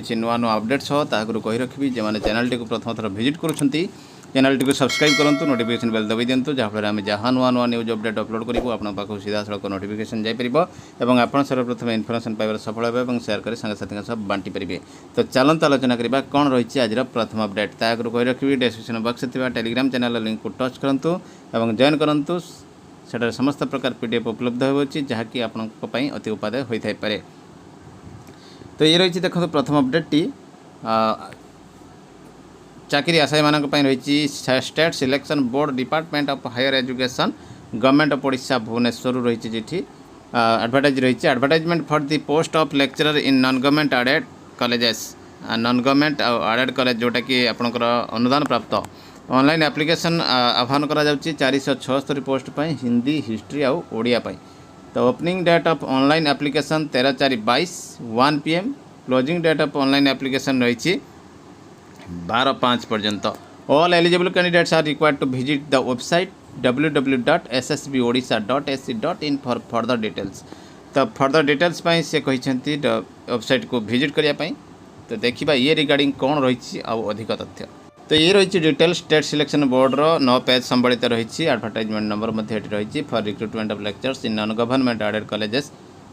किसी नुआ नुआ अपडेट सह ताकू कही रखी जो मैंने चैनल टी प्रथम थर विजिट करुँच चैनल टी सब्सक्राइब करूँ नोटिफिकेशन बेल दबाई दिंतु जहाँफल आम जहाँ नुआ नुआ न्यूज अपडेट अपलोड करूँ आपन पाक सीधा सड़क नोटिफिकेशन जापर और आप सर्वप्रथम इनफर्मेशन पाइबार सफल होगा शेयर कर सांगसाथी सब बांटी पारे। तो चलते आलोचना करवा कौन रही आज प्रथम अपडेट ताकू कही रखी description box Telegram channel link को टच करूँ और जॉइन करूँ से समस्त प्रकार पीडीएफ उपलब्ध होती जहाँकि आपंपाई अति उपादेय होता है। तो ये रही देखो प्रथम अपडेट टी चाकरी आशायी मान रही state selection board department of higher education government of Odisha Bhubaneswar रही जी एडवर्टाइज रही advertisement for the post of lecturer in non government aided colleges non government aided college जोटा कि आपंकर अनुदान प्राप्त ऑनलाइन एप्लिकेशन आह्वान करा 476 पोस्ट पर हिंदी हिस्ट्री आउ ओडिया। तो opening date of online application 13/4/22 1 PM closing date of online application रही 12/5 पर्यंत। All eligible candidates are required to visit the website www.ssbodsha.ac.in for further details. तो फर्दर डिटेल्स पाई से कहते वेबसाइट को विजिट करने। तो देखा ये रिगार्डिंग कौन रही अधिक तथ्य। तो ये रही डिटेल स्टेट सिलेक्शन बोर्ड रो 9 पेज संबलित रही एडवर्टाइजमेंट नंबर रही for recruitment of lectures in non government aided colleges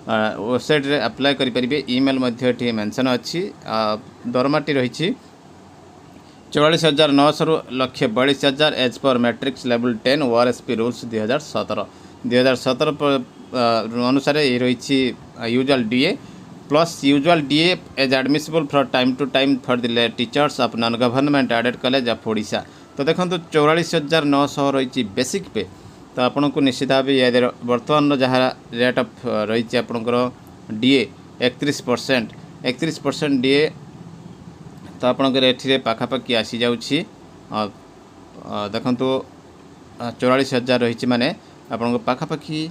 website रे अप्लाई करेंगे। ईमेल मेंशन अच्छी दरमाटी रही 44,900 रु 1,42,000 as per matrix level 10 ORSP rules 2017 अनुसार ये रही usual DA plus usual DA as admissible for time to time for the teachers of non government aided college of Odisha. तो देखो 44,900 रही बेसिक पे। तो आपन को निश्चित भाव ये बर्तमान जहाँ रेट ऑफ रही आपंकर DA 31% DA। तो आपंकर ये पाखापाखि आसी जाऊँगी देखु 44,000 रही माने आपन पाखापाखि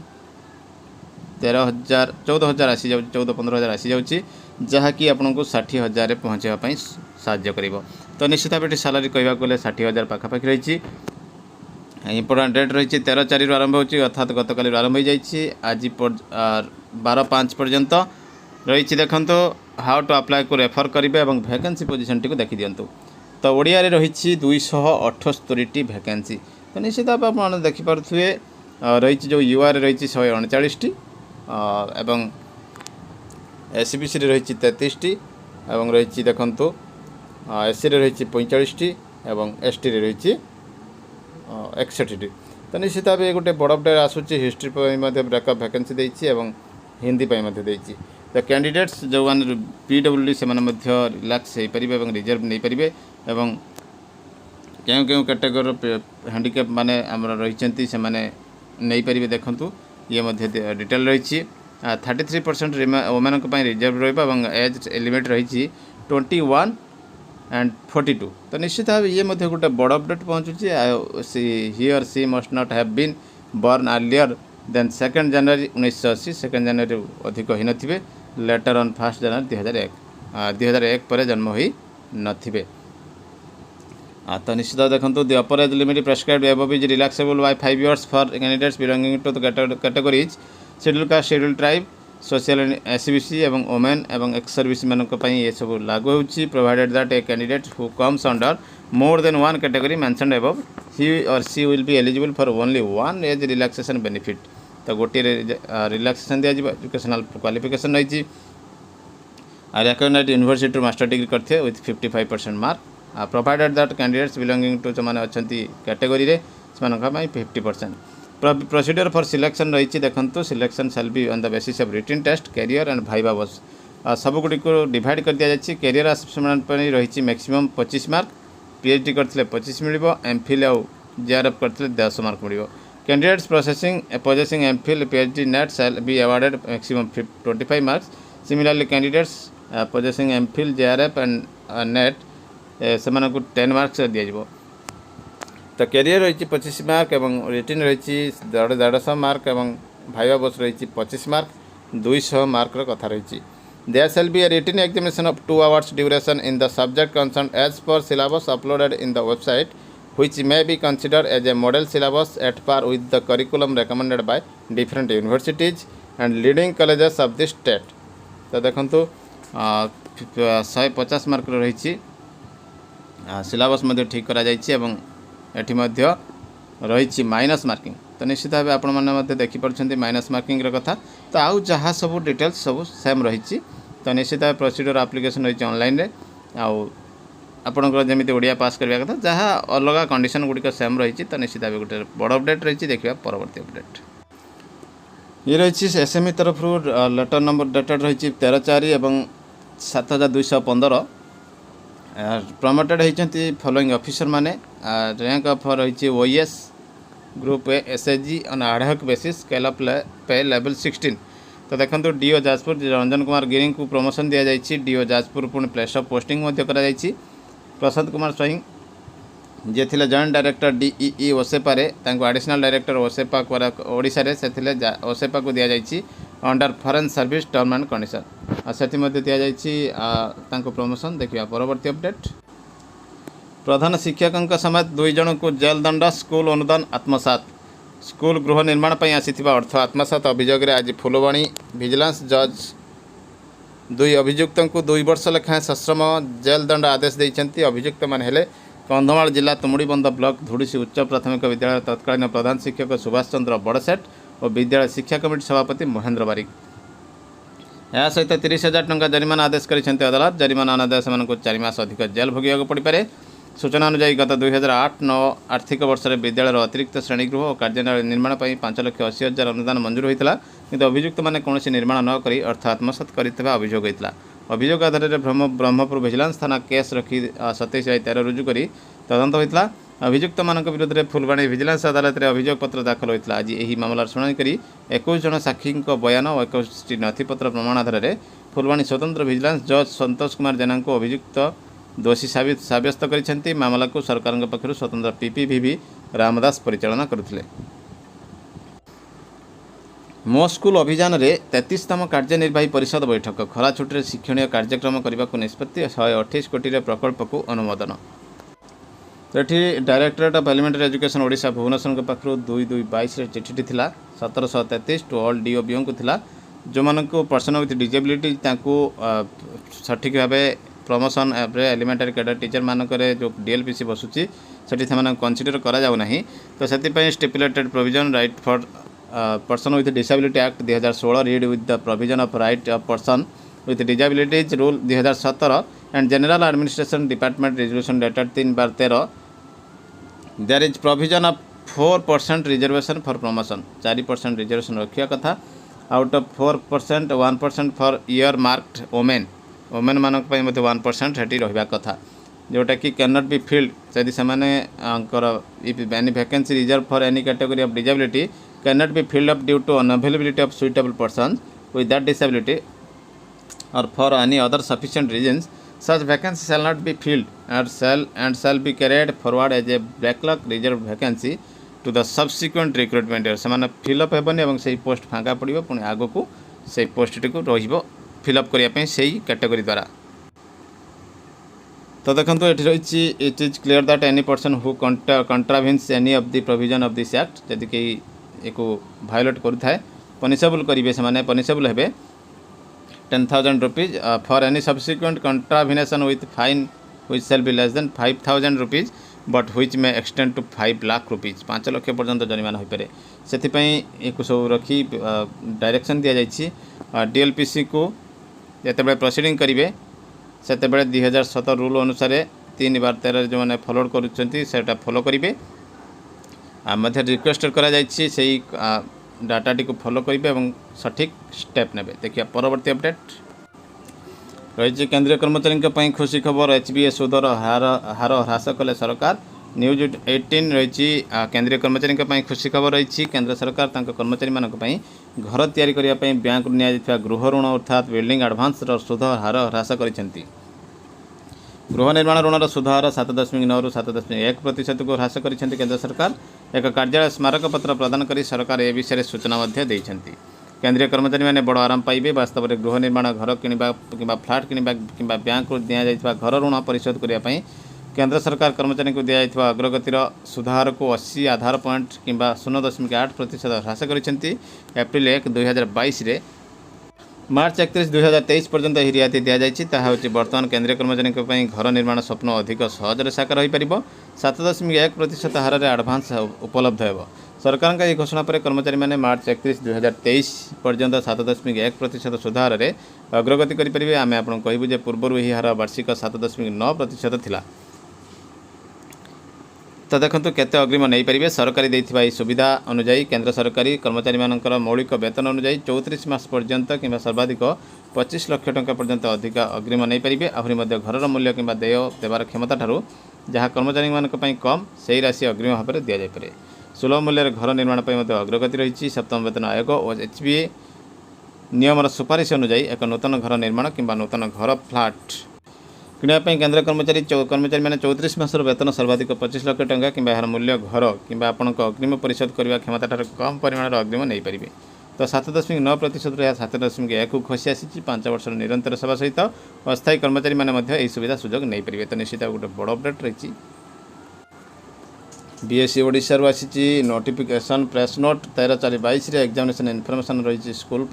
13,000 14,000 आसी जाऊँ 14-15,000 आसी जाऊँगी जहाँकि आपन को 60,000 पहुँचापी साहाय्य कर। तो निश्चित भाव ये सालारी कहवा गले 60,000 पाखापाखि रही। इम्पोर्टाट डेट रही 13/4 आरंभ होती अर्थात गतकाल आरंभ हो जाए आज 12/5 पर्यंत रही। देखो हाउ टू अप्लाई को रेफर करेंगे और वैकेंसी पोजीशन टी को देखी दिंतु। तो ओडिया रे रही 278 वैकेंसी। तो निश्चित भाव आप देखिपे रही जो UR रही 139 एवं SBC रही 33 एवं रही देखु SC रही 45 एवं ST रही 61। तो निश्चित भाव गोटे बड़ अपडेट आसूँ हिस्ट्री ब्रेकअप वैकेंसी देती और हिंदी देती। तो कैंडिडेट्स जो मैंने PWD से रिलैक्स हो पारे और रिजर्व नहीं पारे और क्यों कैटेगोरी हैंडिकैप माने रही से नहीं पारे। देखु ये डिटेल रही 33% वोमेन रिजर्व रहा एज लिमिट रही 21 and 42। तो निश्चित भाव ये गोटे बड़ अपडेट पहुँचुची he or she must not have been born earlier than 2 January 1980 2 जनवरी अधिक हो नथिबे लेटर ऑन 1 जनवरी 2001 पर जन्म हो नथिबे। तो निश्चित देखो the upper age limit prescribed above is relaxable by 5 years for candidates belonging to the categories scheduled caste scheduled tribe social SBC एवं वोमेन एवं एक्स सर्विस मानक ये सब लागू होची provided that a candidate who comes under more than one category mentioned above he or she will be eligible for only one age relaxation benefit. तो गोटे relaxation दिया एजुकेशनल क्वालिफिकेशन रही रिकग्नाइज्ड यूनिवर्सिटी मास्टर डिग्री करते with 55% mark provided that candidates belonging to जो मैंने अच्छा category से 50%। Procedure for selection रही देखो selection shall be on the basis of written test career and viva बस सबगुड़ी को डिवाइड कर दिया जाए। कैरियर आस्पिरेंट रही मैक्सिमम 25 मार्क PhD करते 25 मिल MPhil आउ JRF करते 10 mark mill. Candidates possessing MPhil PhD net shall be awarded maximum 25 marks. Similarly candidates possessing MPhil JRF and net से 10 मार्क्स दिज्व। तो कैरियर रही 25 मार्क एवं रिटन रही 150 मार्क एवं भाइवा बस रही 25 मार्क 200 मार्क कथा रही। There shall be a written examination of 2 hours duration in the subject concern as per syllabus uploaded in the website which may be considered as a model syllabus at par with the curriculum recommended by different universities and leading colleges of the state। तो देखो 150 mark रही syllabus ठीक करा जायछि एवं एठी मध्य रही minus marking. तो निश्चित भाव आपण मैंने देखिपुं माइनस मार्किंग कथा। तो आउ जहाँ सब डिटेल्स सब सेम रही। तो निश्चित भाव प्रोसीड्यूर एप्लिकेशन रही ऑनलाइन रे आउ आपंकर जमी ओडिया पास करवा कथा जहाँ अलग कंडीशन गुड़िक सेम रही। तो निश्चित भाव गोटे बड़ अपडेट रही। देखा परवर्ती अपडेट ये रही एसएमई तरफ लेटर नंबर डेटेड रही 13/4 एवं 7215 प्रमोटेड होती फॉलोइंग ऑफिसर माने रैंक ऑफ रही OS group A SHG on ad hoc basis scale of pay level 16। तो देखो डीओ जाजपुर रंजन कुमार गिरी को प्रमोशन दि जाएगी। डीओ जाजपुर पुणी place of posting Prashant Kumar Swain जे थिले जॉइंट डायरेक्टर डीईई ओसेपारे एडिशनल डायरेक्टर ओसेपा ओडिशा रे से ओसेपा को दि जाएगी under foreign service term and condition से दि जाएगी प्रमोशन। देखिए परवर्ती अपडेट प्रधान शिक्षकों समेत 2 जन को जेल दंड स्कूल अनुदान आत्मसात। स्कूल गृह निर्माण पर आसीथिबा अर्थ आत्मसात अभियोग रे आज फुलवाणी विजिलेंस जज 2 अभियुक्तों को 2 वर्ष लेखाएं सश्रम जेल दंड आदेश देइछन्ति। अभियुक्त मान हेले कंधमाल जिला तुमुड़ीबंध ब्लॉक धुड़ीसी उच्च प्राथमिक विद्यालय तत्कालीन प्रधान शिक्षक सुभाष चंद्र बड़सेठ और विद्यालय शिक्षा कमिटी सभापति महेंद्र बारिक। यह सहित 30,000 टंका जरिमाना आदेश करिसेंति अदालत। जरिमाना अनादाय सेमानकु 4 मास अधिक जेल भोगिବାକୁ पड़िपारे। सूचना अनुसार गत 2008-9 आर्थिक वर्ष में विद्यालय अतिरिक्त श्रेणीगृह और कार्यालय निर्माण पर 5,80,000 अनुदान मंजूर होता किंतु अभियुक्त मैंने कौन निर्माण न करी अर्थ आत्मसात करथिबा अभियोग होता। अभियोग आधार में ब्रह्मपुर विजिलेंस थाना केस रखी 27/13 रुजु करी तदंत होता। अभियुक्त मान विरुद्ध में फुलवाणी विजिलेंस अदालत में अभियोग पत्र दाखल होता। आज यही मामलार शुणाणी करी 21 जन साक्षी बयान और 21 नथिपत्र प्रमाण आधार में फुलवाणी स्वतंत्र विजिलेंस जज संतोष कुमार जेना को अभियुक्त दोषी साब्यस्त करिसेंति। मामला को सरकार पक्षर स्वतंत्र पीपीवीवी रामदास परिचालना करुथिले। मो स्कूल अभियान रे 33तम कार्यनिर्वाही परिषद बैठक खरा छुट्टी शिक्षणीय कार्यक्रम करने को निष्पत्ति 128 कोटी रे प्रकल्प को अनुमोदन। तो ये directorate of elementary education Odisha Bhubaneswar पाखु 2/2/22 चिठी थिला 1733 टू ऑल डीओबीओ को थिला जो मान को पर्सन विथ डिजेबिलिटी सठिक भाव प्रमोशन एलिमेंटरी कैडर टीचर मानक जो डीएलपीसी बसुची से कनसीडर करा जाउ नाही। तो से stipulated provision right for person with disability act 2016 read with the provision of right of person with disabilities rule 2017 and general administration department resolution dated 3/13 there is provision of 4% reservation for promotion. 4% reservation रखा कथा out of 4% 1% for earmarked women women मानक 1% Hattie रहा कथा जोटा कि can not be filled यदि से if any vacancy reserved for any category of disability can not be filled up due to unavailability of suitable person with that disability or for any other sufficient reasons such vacancy shall not be filled and shall be carried forward as a backlog reserved vacancy to the subsequent recruitment से fill up हेबनी और से post फाँका पड़ो पुणी आग को से post T रो fill up करने से कैटेगरी द्वारा। तो देखो ये रही it is clear that any person who contravenes any of the provision of this act जदि कहीं एक भायोलेट करुए पनिशेबल करेंगे से पनिशेबल हे 10,000 rupees for any subsequent contravention with fine which shall be less than 5,000 rupees but which may extend to 5 lakh rupees 5 lakh पर्यंत जरिमाना हो पाए। से एक सब रखी डायरेक्शन दि जाइए डीएलपीसी को जिते प्रोसीडिंग करेंगे से 2017 रूल अनुसार 3/13 जो मैंने फॉलो करा फॉलो करेंगे मध्य रिक्वेस्ट करा डाटाटी को फॉलो करेंगे और सठिक स्टेप ने। देखिए परवर्ती अपडेट रही केंद्रीय कर्मचारी खुशी खबर एचबीए सुदर हार ह्रास कले सरकार। न्यूज 18 रही केंद्रीय कर्मचारी खुशी खबर रही केंद्र सरकार कर्मचारी मानक घर तैयारी करने बैंक नि गृह ऋण अर्थात बिल्डिंग एडवांस सुध हार ह्रास कर गृह निर्माण ऋणर सुध हार 7.9 रु 7.1% को ह्रास कर केंद्र सरकार। एक कार्यालय स्मारक पत्र प्रदान कर सरकार ए विषय सूचना देइछन्ति। केंद्रीय कर्मचारी मैंने बड़ आराम पाइबे। वास्तव में गृह निर्माण घर किणवा कि फ्लाट किणवा कि बैंक को दि जाइथिबा घर ऋण परिशोध करने केंद्र सरकार कर्मचारी को दि जाइथिबा अग्रगतिर सुधार को 80 आधार पॉइंट कि 0.8% ह्रास कर एप्रिल 1, 2022 रे मार्च 31 2023 पर्यंत यह रियायती दि जाएगी। ताहा होची वर्तमान केंद्रीय कर्मचारी घर निर्माण स्वप्न अधिक सहजरे साकार हो पार। 7.1% हार में आडभांस उपलब्ध हो। सरकार का घोषणा पर कर्मचारी मैंने मार्च 31 2023 पर्यंत 7.1% सुधार में अग्रगति करेंगे। आम आपको कहूँ जे पूर्व यह हार वार्षिक 7.9% थिला। तो देखो केते अग्रिम नहीं पारे। सरकारी देथिबा ई सुविधा अनुजाई केंद्र सरकारी कर्मचारी मानकर मौलिक वेतन अनुजाई 34 मास पर्यंत कि सर्वाधिक 25 लाख टंका पर्यंत अधिक अग्रिम नहीं पारे। आहरी घर मूल्य कि देय देवार क्षमता ठारू जहाँ कर्मचारी मानी कम से राशि अग्रिम भाव में दि जापे। सुलभ मूल्य घर निर्माण अग्रगति रही। सप्तम वेतन आयोग और HBA नियमर सुपारिश अनुजाई एक नूतन घर निर्माण कि नूतन घर फ्लाट किणापी केंद्र कर्मचारी मैंने 34 मासर वेतन सर्वाधिक 25 लाख टंका कि यार मूल्य घर कि आपण अग्रिम परिशोध करने क्षमता ठार कम परिमाण अग्रिम नहीं पारे। तो 7.9% यह 7.1 को खसी आसी 5 वर्ष निरंतर सेवा सहित अस्थायी कर्मचारी मैंने सुविधा सुजोग नहीं पारे। तो निश्चित गोटे बड़ अपडेट रही। बीएससी ओडिशा आसी notification press note 13/4/22 examination information रही स्कूल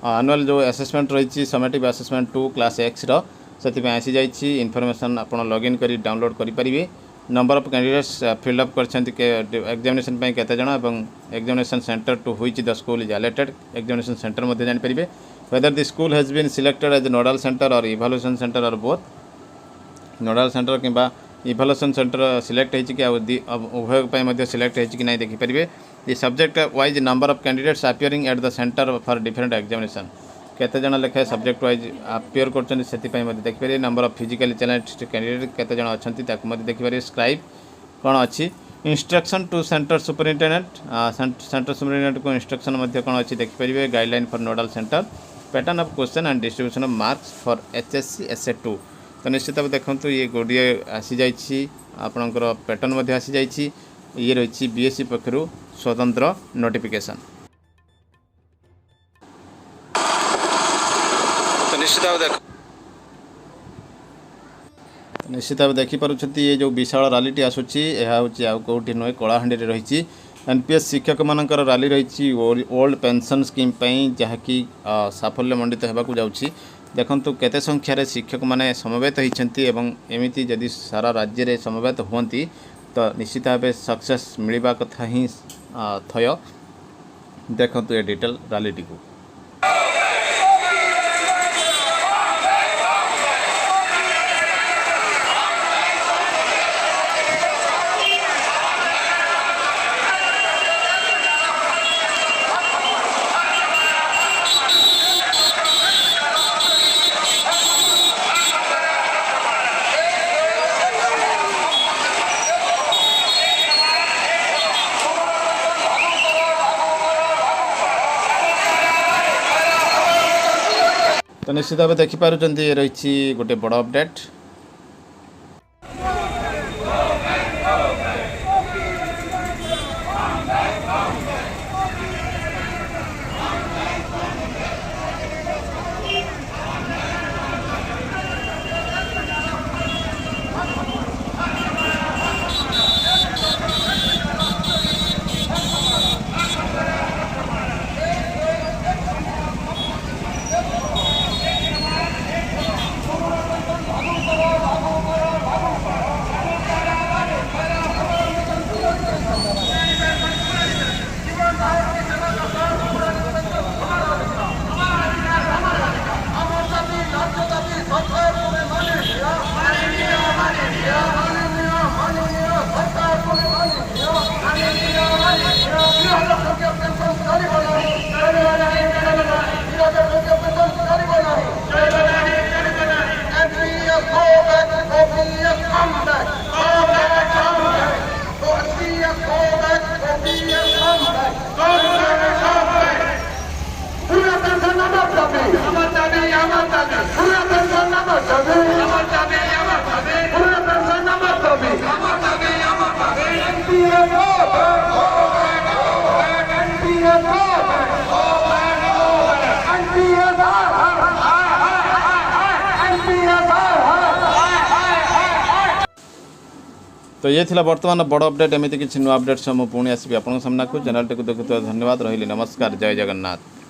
आनुअल जो असेसमेंट रही समेटिव असेसमेंट 2 क्लास X से आसी जाइए। इनफॉरमेशन आप लॉगिन कर डाउनलोड करेंगे। नंबर ऑफ कैंडिडेट्स फिलअप कर एग्जामिनेशन केते जण एवं examination centre to which the school is allotted examination centre मध्य जान पारिबे। Whether the school has been selected as nodal centre or evaluation centre or both nodal centre किंबा evaluation centre select होइछि कि उभय पय मध्य सिलेक्ट होइछि कि नै देखि पारिबे। The subject wise number of candidates appearing at the centre for different examination केते जण लेखे सब्जेक्ट वाइज अपीयर करछन से देखि पारे। Number of physically challenged candidate केते जण अछंती ताकु मध्य देखि पारे। स्क्राइब कोन अछि instruction to centre superintendent centre superintendent को इंस्ट्रक्शन मध्य कोन अछि देखि पारिबे। Guideline for nodal centre pattern of question and distribution of marks for HSC SA2। तो निश्चित भाव देखंतु ये गोडिए आसी जाइछि आपनकर पैटर्न मध्य आसी जाइछि। ये रही बीएससी पक्षरु स्वतंत्र नोटिफिकेशन। निश्चित भाव देखिपुंट ये जो विशाल रैली आसूँ यह हूँ कौटी नुहे कलाहांडी रही। एनपीएस शिक्षक मानकर रैली रही ओल्ड पेंशन स्कीम जहाँकि साफल्य मंडित होगा जाऊँगी। देखंतु केते संख्यार शिक्षक माने समवेत होती एमती जदि सारा राज्य में समवेत हुंती तो निश्चित भाव सक्सेस मिलवा कथा ही थय। देखंतु ये डिटेल रैली को। तो निश्चित भाव देखिपुंट ये रही गोटे बड़ अपडेट। तो ये थिला वर्तमान बड़ अपडेट। एमती किसी नुआ अपडेट मुझे पुणी आसबि आपन सामना को। चैनल टी को देखुवा धन्यवाद। रही नमस्कार। जय जगन्नाथ।